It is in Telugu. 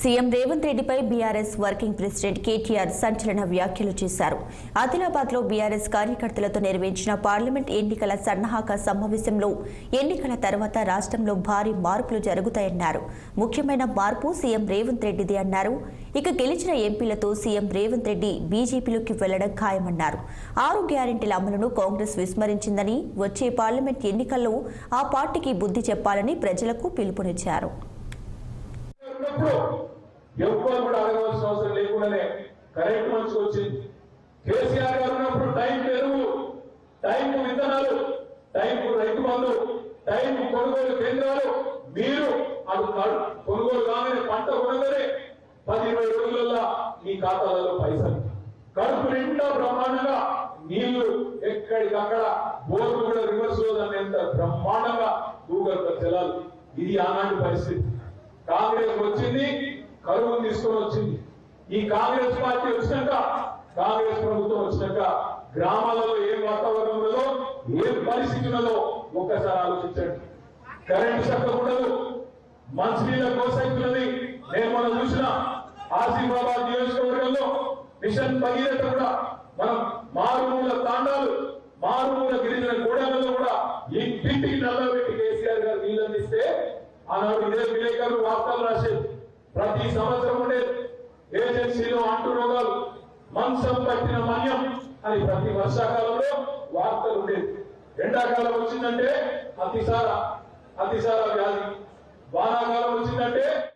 సీఎం రేవంత్ రెడ్డిపై బీఆర్ఎస్ వర్కింగ్ ప్రెసిడెంట్ కేటీఆర్ సంచలన వ్యాఖ్యలు చేశారు. ఆదిలాబాద్లో బీఆర్ఎస్ కార్యకర్తలతో నిర్వహించిన పార్లమెంట్ ఎన్నికల సన్నాహక సమావేశంలో ఎన్నికల తర్వాత రాష్ట్రంలో భారీ మార్పులు జరుగుతాయన్నారు. ముఖ్యమైన మార్పు సీఎం రేవంత్ రెడ్డిది అన్నారు. ఇక గెలిచిన ఎంపీలతో సీఎం రేవంత్ రెడ్డి బీజేపీలోకి వెళ్లడం ఖాయమన్నారు. 6 గ్యారెంటీల అమలును కాంగ్రెస్ విస్మరించిందని, వచ్చే పార్లమెంట్ ఎన్నికల్లో ఆ పార్టీకి బుద్ధి చెప్పాలని ప్రజలకు పిలుపునిచ్చారు. ఎవరు కూడా అడగవలసిన అవసరం లేకుండానే కరెంట్ మంచి వచ్చింది. కేసీఆర్ గారు ఉన్నప్పుడు టైం ఎరువులు, టైం విత్తనాలు, టైం రైతు బంధు, టైం కొనుగోలు కేంద్రాలు, మీరు అది కొనుగోలు కాగానే పంట కొనగానే 10-20 రోజులలో మీ ఖాతాలలో పైసలు, కడుపు నిండా బ్రహ్మాండంగా నీళ్లు, ఎక్కడికక్కడ బోర్లు కూడా రివర్స్ లోదంత బ్రహ్మాండంగా భూగర్భ జలాలు. ఇది ఆనాటి పరిస్థితి. కాంగ్రెస్ వచ్చింది, కరువును తీసుకొని వచ్చింది. ఈ కాంగ్రెస్ పార్టీ వచ్చినాక, కాంగ్రెస్ ప్రభుత్వం వచ్చినాక గ్రామాలలో ఏం వాతావరణం ఉన్నదో, ఏం పరిస్థితి ఉన్నదో ఒక్కసారి ఆలోచించండి. కరెంటు చక్కగా ఉండదు, మంచినీళ్ళ కోసైతున్నది. నేను మనం చూసిన ఆసిఫాబాద్ నియోజకవర్గంలో మిషన్ భగీరథ కూడా మనం మారుమూల తాండాలు, మారుమూల గిరిజన గూడాలలో కూడా ఇంటింటికి నల్లబెట్టి కేసీఆర్ గారు నీళ్ళు అందిస్తే ఆనాడు ఇదే విలేకరులు వార్తలు రాసేది. ప్రతి సంవత్సరం ఉండేది ఏజెన్సీలో అంటు రోగాలు, మంచం పట్టిన మన్యం అని ప్రతి వర్షాకాలంలో వార్తలు ఉండేది. ఎండాకాలం వచ్చిందంటే అతిసార వ్యాధి, వానాకాలం వచ్చిందంటే